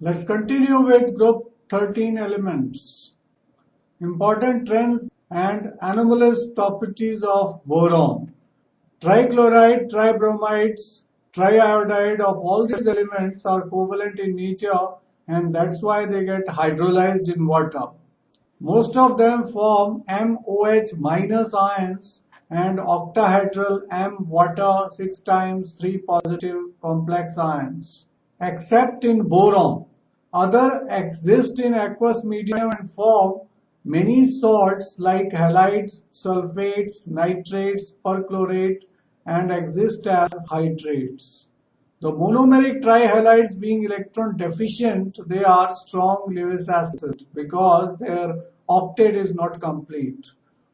Let's continue with group 13 elements. Important trends and anomalous properties of boron. Trichloride, tribromides, triiodide of all these elements are covalent in nature, and that's why they get hydrolyzed in water. Most of them form MOH minus ions and octahedral M water 6 times 3 positive complex ions. Except in boron. Other exist in aqueous medium and form many salts like halides, sulfates, nitrates, perchlorate, and exist as hydrides. The monomeric trihalides being electron deficient, they are strong Lewis acid because their octet is not complete.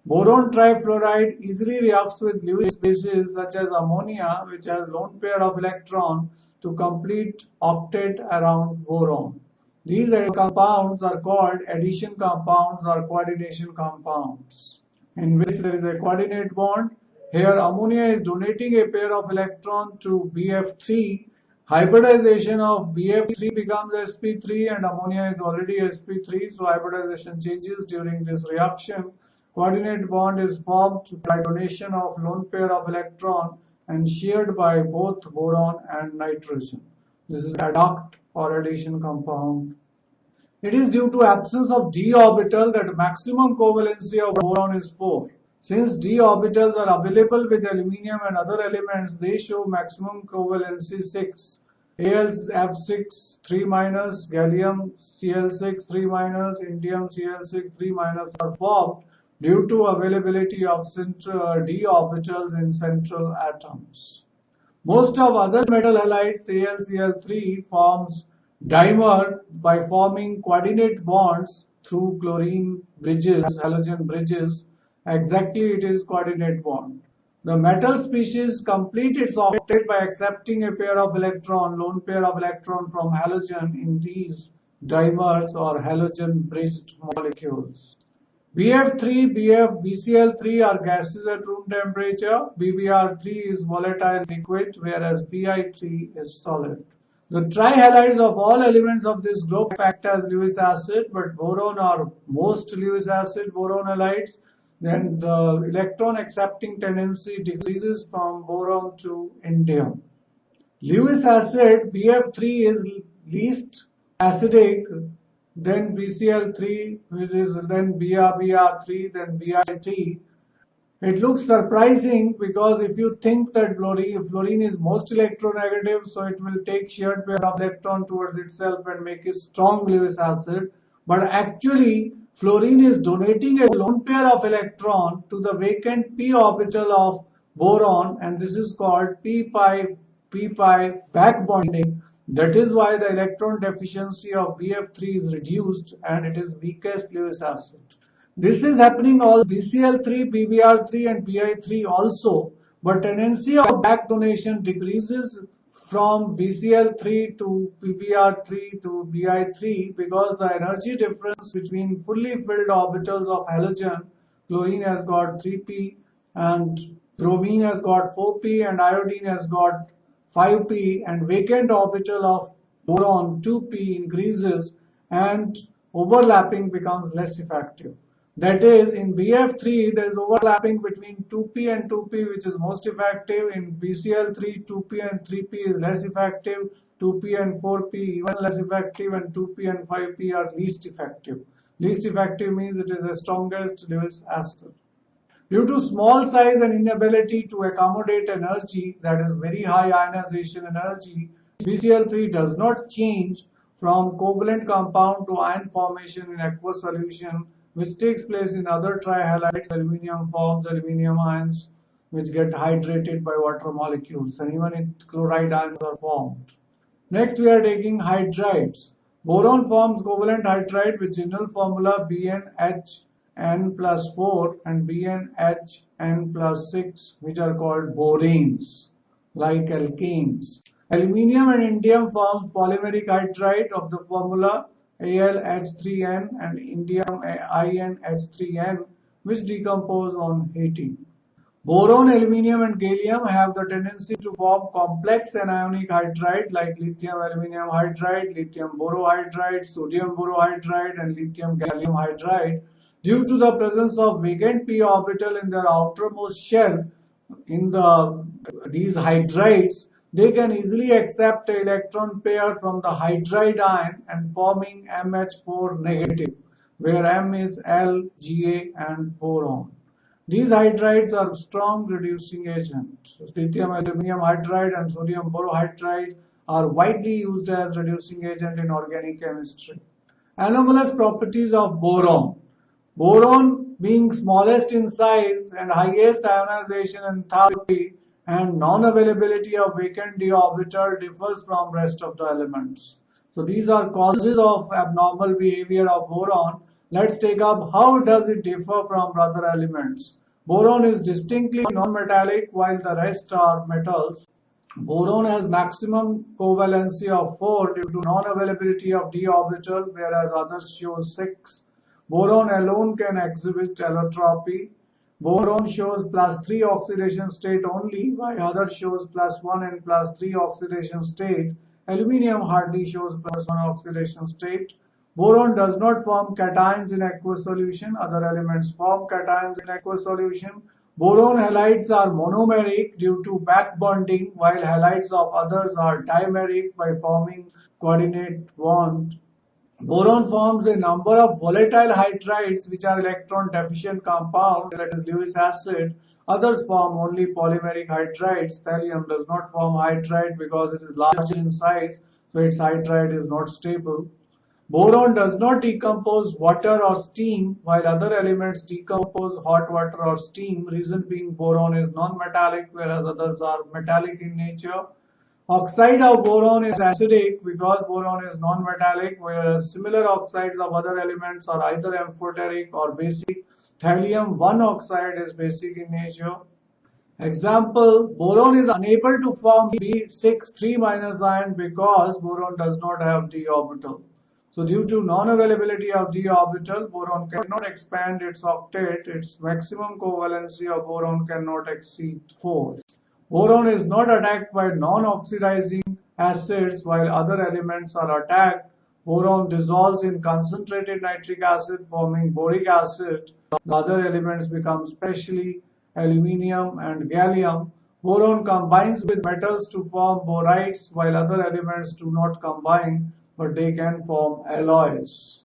Boron trifluoride easily reacts with Lewis bases such as ammonia, which has lone pair of electron to complete octet around boron. These compounds are called addition compounds or coordination compounds, in which there is a coordinate bond. Here ammonia is donating a pair of electron to BF3. Hybridization of BF3 becomes sp3 and ammonia is already sp3, so hybridization changes during this reaction. Coordinate bond is formed by donation of lone pair of electron and shared by both boron and nitrogen. This is adduct or addition compound. It is due to absence of d orbital that maximum covalency of boron is 4. Since d orbitals are available with aluminium and other elements, they show maximum covalency 6. AlF6 3 minus, gallium Cl6 3 minus, indium Cl6 3 minus are formed due to availability of d orbitals in central atoms. Most of other metal halides, AlCl3 forms dimer by forming coordinate bonds through chlorine bridges, halogen bridges. Exactly, it is coordinate bond. The metal species complete its octet by accepting a pair of electron, lone pair of electron from halogen in these dimers or halogen bridged molecules. BF3, BF, BCl3 are gases at room temperature. BBr3 is volatile liquid, whereas Bi3 is solid. The trihalides of all elements of this group act as Lewis acid, but boron are most Lewis acid boron halides. Then the electron accepting tendency decreases from boron to indium. Lewis acid BF3 is least acidic, then BCl3, which is then BR3, then Bi3. It looks surprising because if you think that fluorine is most electronegative, so it will take shared pair of electron towards itself and make it strong Lewis acid. But actually, fluorine is donating a lone pair of electron to the vacant p orbital of boron, and this is called p-pi back bonding. That is why the electron deficiency of BF3 is reduced and it is weakest Lewis acid. This is happening all BCl3, BBr3 and Bi3 also, but tendency of back donation decreases from BCl3 to BBr3 to Bi3 because the energy difference between fully filled orbitals of halogen, chlorine has got 3p and bromine has got 4p and iodine has got 5p and vacant orbital of boron 2p increases and overlapping becomes less effective. That is, in BF3 there is overlapping between 2p and 2p which is most effective. In BCl3 2p and 3p is less effective, 2p and 4p even less effective, and 2p and 5p are least effective. Least effective means it is the strongest Lewis acid. Due to small size and inability to accommodate energy, that is very high ionization energy, BCl3 does not change from covalent compound to ion formation in aqueous solution, which takes place in other trihalides. Aluminium forms aluminium ions which get hydrated by water molecules, and even in chloride ions are formed. Next we are taking hydrides. Boron forms covalent hydride with general formula BnHn plus 4 and BnHn plus 6, which are called boranes, like alkanes. Aluminium and indium forms polymeric hydride of the formula AlH3n and indium InH3n, which decompose on heating. Boron, aluminium, and gallium have the tendency to form complex anionic hydride like lithium aluminium hydride, lithium borohydride, sodium borohydride, and lithium gallium hydride due to the presence of vacant p orbital in their outermost shell. In these hydrides, they can easily accept an electron pair from the hydride ion and forming MH4 negative, where M is L, Ga, and boron. These hydrides are strong reducing agents. Lithium aluminum hydride and sodium borohydride are widely used as reducing agent in organic chemistry. Anomalous properties of boron. Boron being smallest in size and highest ionization enthalpy and non-availability of vacant d orbital differs from rest of the elements. So these are causes of abnormal behavior of boron. Let's take up how does it differ from other elements. Boron is distinctly non-metallic while the rest are metals. Boron has maximum covalency of 4 due to non-availability of d orbital, whereas others show 6. Boron alone can exhibit allotropy. Boron shows +3 oxidation state only, while others shows +1 and +3 oxidation state. Aluminium hardly shows +1 oxidation state. Boron does not form cations in aqueous solution. Other elements form cations in aqueous solution. Boron halides are monomeric due to back bonding, while halides of others are dimeric by forming coordinate bond. Boron forms a number of volatile hydrides which are electron deficient compounds, that is Lewis acid. Others form only polymeric hydrides. Thallium does not form hydride because it is larger in size, so its hydride is not stable. Boron does not decompose water or steam, while other elements decompose hot water or steam. Reason being boron is non-metallic, whereas others are metallic in nature. Oxide of boron is acidic because boron is non-metallic, whereas similar oxides of other elements are either amphoteric or basic. Thallium 1 oxide is basic in nature. Example, boron is unable to form B6 3 minus ion because boron does not have d orbital. So due to non-availability of d orbital, boron cannot expand its octet. Its maximum covalency of boron cannot exceed 4. Boron is not attacked by non-oxidizing acids while other elements are attacked. Boron dissolves in concentrated nitric acid forming boric acid. The other elements become especially aluminium and gallium. Boron combines with metals to form borides while other elements do not combine but they can form alloys.